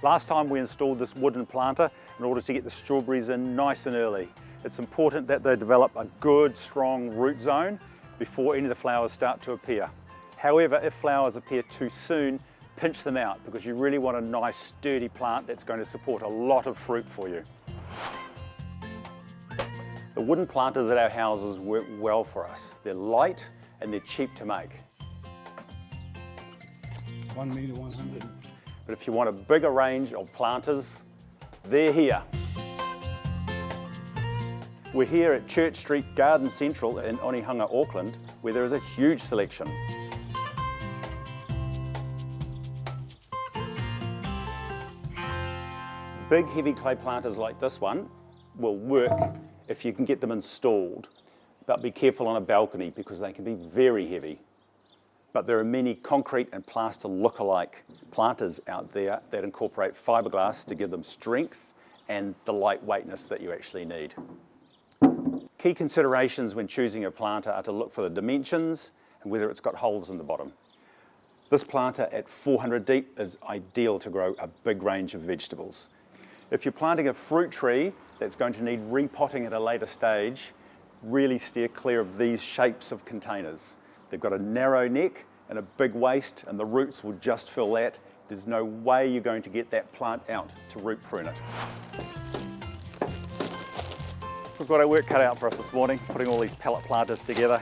Last time we installed this wooden planter in order to get the strawberries in nice and early. It's important that they develop a good, strong root zone before any of the flowers start to appear. However, if flowers appear too soon, pinch them out because you really want a nice, sturdy plant that's going to support a lot of fruit for you. The wooden planters at our houses work well for us. They're light and they're cheap to make. 1 metre 100. But if you want a bigger range of planters, they're here. We're here at Church Street Garden Central in Onehunga, Auckland, where there is a huge selection. Big heavy clay planters like this one will work if you can get them installed, but be careful on a balcony because they can be very heavy. But there are many concrete and plaster look-alike planters out there that incorporate fiberglass to give them strength and the lightweightness that you actually need. Key considerations when choosing a planter are to look for the dimensions and whether it's got holes in the bottom. This planter at 400 deep is ideal to grow a big range of vegetables. If you're planting a fruit tree that's going to need repotting at a later stage, really steer clear of these shapes of containers. They've got a narrow neck and a big waist, and the roots will just fill that. There's no way you're going to get that plant out to root prune it. We've got our work cut out for us this morning, putting all these pallet planters together.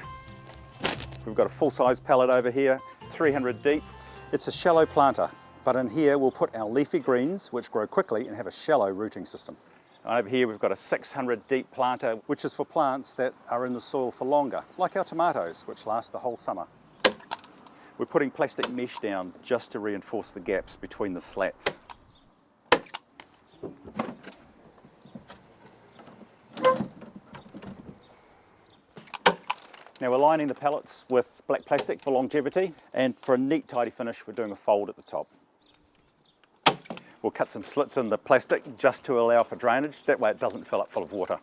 We've got a full-size pallet over here, 300 deep. It's a shallow planter, but in here we'll put our leafy greens, which grow quickly and have a shallow rooting system. And over here we've got a 600 deep planter, which is for plants that are in the soil for longer, like our tomatoes, which last the whole summer. We're putting plastic mesh down just to reinforce the gaps between the slats. Now we're lining the pallets with black plastic for longevity, and for a neat tidy finish we're doing a fold at the top. We'll cut some slits in the plastic just to allow for drainage, that way it doesn't fill up full of water.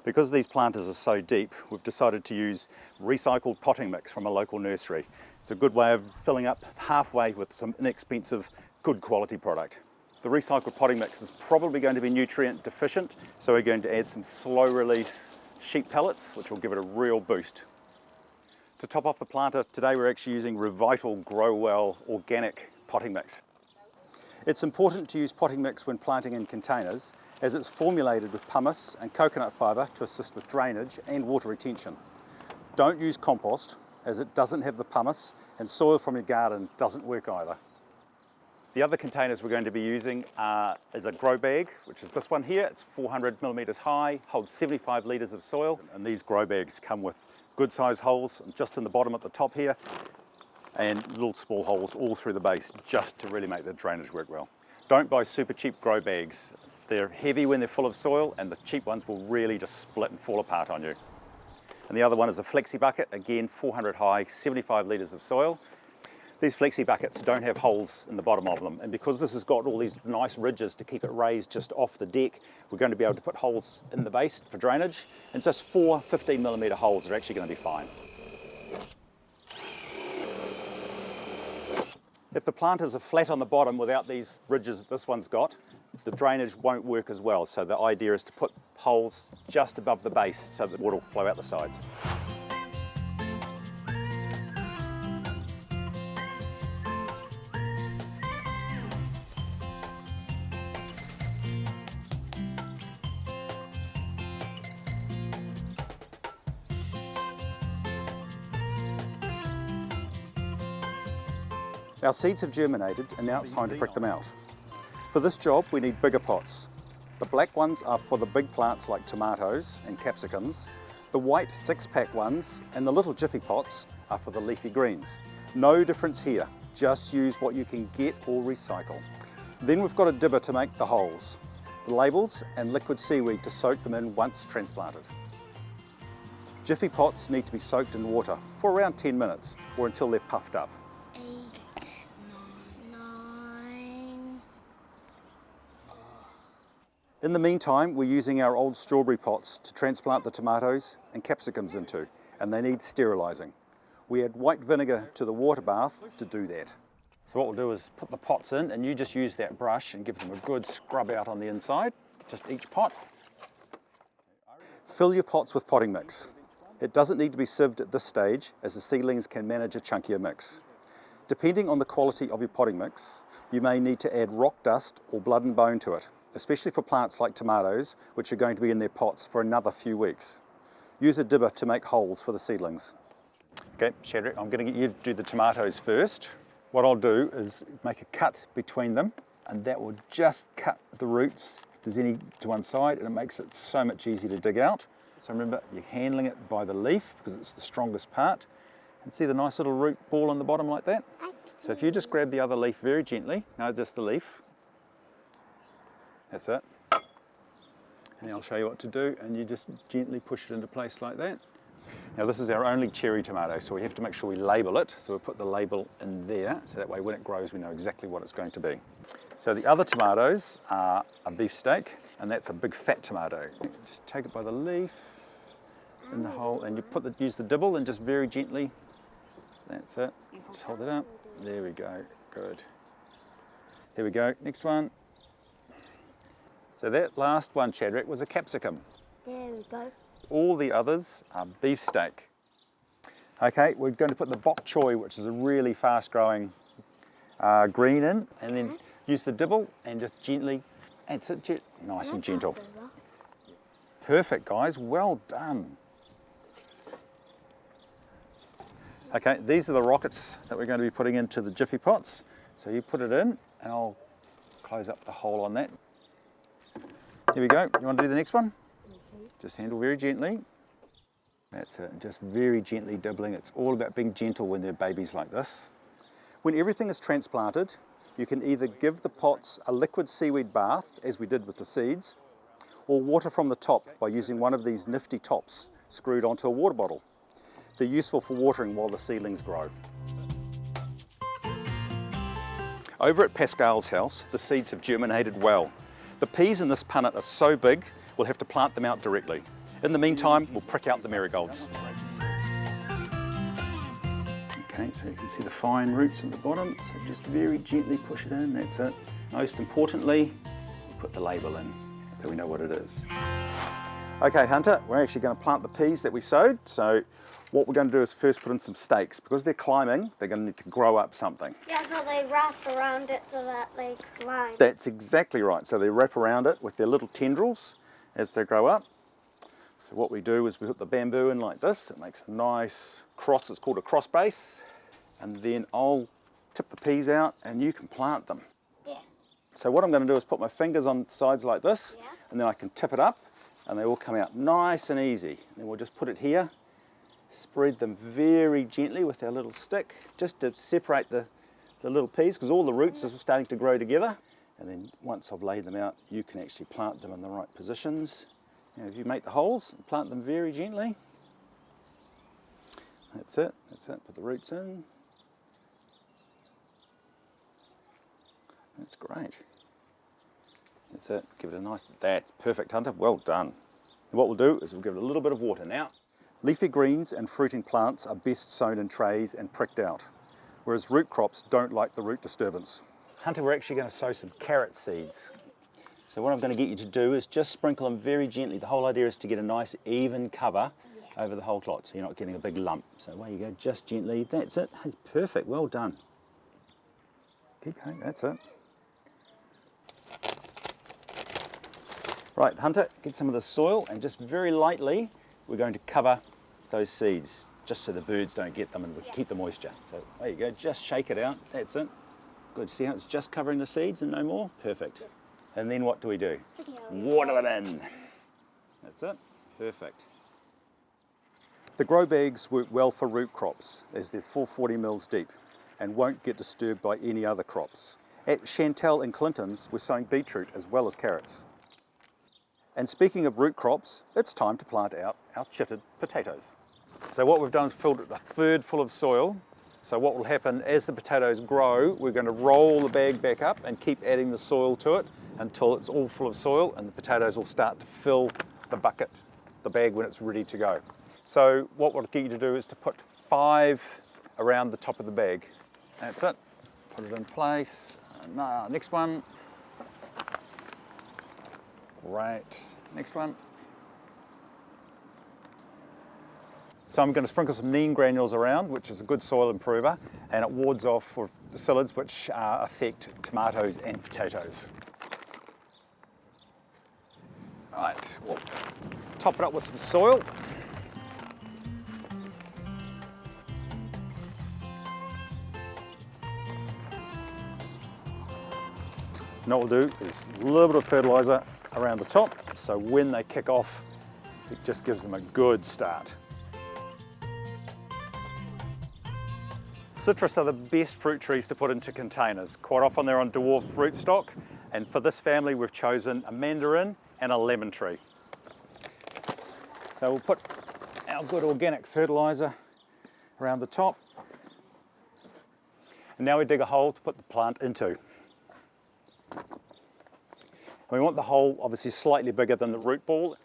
Because these planters are so deep, we've decided to use recycled potting mix from a local nursery. It's a good way of filling up halfway with some inexpensive, good quality product. The recycled potting mix is probably going to be nutrient deficient, so we're going to add some slow release sheep pellets, which will give it a real boost. To top off the planter, today we're actually using Revital Grow Well organic potting mix. It's important to use potting mix when planting in containers, as it's formulated with pumice and coconut fibre to assist with drainage and water retention. Don't use compost, as it doesn't have the pumice, and soil from your garden doesn't work either. The other containers we're going to be using is a grow bag, which is this one here. It's 400 millimetres high, holds 75 litres of soil, and these grow bags come with good size holes just in the bottom at the top here, and little small holes all through the base just to really make the drainage work well. Don't buy super cheap grow bags. They're heavy when they're full of soil, and the cheap ones will really just split and fall apart on you. And the other one is a flexi bucket, again 400 high, 75 litres of soil. These flexi buckets don't have holes in the bottom of them, and because this has got all these nice ridges to keep it raised just off the deck, we're going to be able to put holes in the base for drainage, and just 4 15mm holes are actually going to be fine. If the planters are flat on the bottom without these ridges that this one's got, the drainage won't work as well, so the idea is to put holes just above the base so that water will flow out the sides. Our seeds have germinated and now it's time to prick them out. For this job we need bigger pots. The black ones are for the big plants like tomatoes and capsicums. The white 6-pack ones and the little jiffy pots are for the leafy greens. No difference here, just use what you can get or recycle. Then we've got a dibber to make the holes, the labels and liquid seaweed to soak them in once transplanted. Jiffy pots need to be soaked in water for around 10 minutes or until they're puffed up. In the meantime, we're using our old strawberry pots to transplant the tomatoes and capsicums into, and they need sterilising. We add white vinegar to the water bath to do that. So what we'll do is put the pots in, and you just use that brush and give them a good scrub out on the inside, just each pot. Fill your pots with potting mix. It doesn't need to be sieved at this stage, as the seedlings can manage a chunkier mix. Depending on the quality of your potting mix, you may need to add rock dust or blood and bone to it, especially for plants like tomatoes, which are going to be in their pots for another few weeks. Use a dibber to make holes for the seedlings. Okay, Shadrach, I'm going to get you to do the tomatoes first. What I'll do is make a cut between them, and that will just cut the roots, if there's any, to one side, and it makes it so much easier to dig out. So remember, you're handling it by the leaf because it's the strongest part. And see the nice little root ball on the bottom like that? So if you just grab the other leaf very gently, no, just the leaf. That's it. And I'll show you what to do, and you just gently push it into place like that. Now this is our only cherry tomato, so we have to make sure we label it. So we'll put the label in there, so that way when it grows we know exactly what it's going to be. So the other tomatoes are a beefsteak, and that's a big fat tomato. Just take it by the leaf, in the hole, and you use the dibble and just very gently, that's it, just hold it up. There we go, good. Here we go, next one. So that last one, Shadrach, was a capsicum. There we go. All the others are beefsteak. Okay, we're going to put the bok choy, which is a really fast growing green in, and then use the dibble and just gently, that's it, nice and gentle. Perfect, guys, well done. Okay, these are the rockets that we're going to be putting into the jiffy pots. So you put it in, and I'll close up the hole on that. Here we go. You want to do the next one? Just handle very gently. That's it, just very gently dibbling. It's all about being gentle when they're babies like this. When everything is transplanted, you can either give the pots a liquid seaweed bath, as we did with the seeds, or water from the top by using one of these nifty tops screwed onto a water bottle. They're useful for watering while the seedlings grow. Over at Pascal's house, the seeds have germinated well. The peas in this punnet are so big, we'll have to plant them out directly. In the meantime, we'll prick out the marigolds. Okay, so you can see the fine roots at the bottom, so just very gently push it in, that's it. Most importantly, put the label in, so we know what it is. Okay, Hunter, we're actually going to plant the peas that we sowed, so what we're going to do is first put in some stakes. Because they're climbing, they're going to need to grow up something. Yeah, so they wrap around it so that they climb. That's exactly right. So they wrap around it with their little tendrils as they grow up. So what we do is we put the bamboo in like this. It makes a nice cross, it's called a cross base. And then I'll tip the peas out and you can plant them. Yeah. So what I'm going to do is put my fingers on the sides like this, Yeah. and then I can tip it up and they all come out nice and easy. And then we'll just put it here. Spread them very gently with our little stick, just to separate the little peas, because all the roots are starting to grow together. And then once I've laid them out, you can actually plant them in the right positions. Now, if you make the holes, plant them very gently. That's it, put the roots in. That's great. That's it, give it a nice, that's perfect, Hunter, well done. And what we'll do is we'll give it a little bit of water now. Leafy greens and fruiting plants are best sown in trays and pricked out, whereas root crops don't like the root disturbance. Hunter, we're actually going to sow some carrot seeds. So what I'm going to get you to do is just sprinkle them very gently. The whole idea is to get a nice even cover over the whole plot, so you're not getting a big lump. So away you go, just gently, that's it. Hey, perfect, well done. Keep going, that's it. Right, Hunter, get some of the soil and just very lightly, we're going to cover those seeds just so the birds don't get them and we keep the moisture. So there you go, just shake it out, that's it. Good, see how it's just covering the seeds and no more? Perfect. And then what do we do? Water it in. That's it, perfect. The grow bags work well for root crops as they're full 40 mils deep and won't get disturbed by any other crops. At Chantel and Clinton's, we're sowing beetroot as well as carrots. And speaking of root crops, it's time to plant out our chitted potatoes. So what we've done is filled it a third full of soil. So what will happen as the potatoes grow, we're going to roll the bag back up and keep adding the soil to it until it's all full of soil and the potatoes will start to fill the bucket, the bag, when it's ready to go. So what we'll get you to do is to put 5 around the top of the bag. That's it. Put it in place. Next one. Great. Next one. So I'm going to sprinkle some neem granules around, which is a good soil improver, and it wards off for psyllids which affect tomatoes and potatoes. Right, we'll top it up with some soil. And what we'll do is a little bit of fertiliser around the top, so when they kick off, it just gives them a good start. Citrus are the best fruit trees to put into containers. Quite often they're on dwarf rootstock, and for this family we've chosen a mandarin and a lemon tree. So we'll put our good organic fertiliser around the top, and now we dig a hole to put the plant into. And we want the hole obviously slightly bigger than the root ball.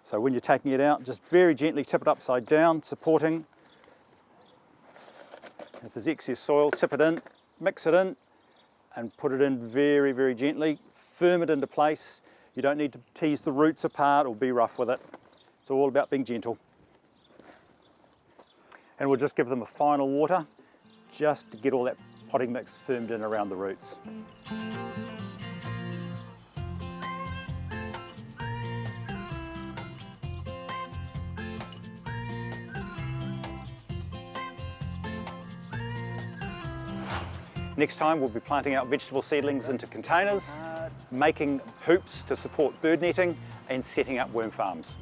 So when you're taking it out, just very gently tip it upside down, supporting. If there's excess soil, tip it in, mix it in, and put it in very, very gently. Firm it into place. You don't need to tease the roots apart or be rough with it. It's all about being gentle. And we'll just give them a final water, just to get all that potting mix firmed in around the roots. Next time we'll be planting out vegetable seedlings into containers, making hoops to support bird netting, and setting up worm farms.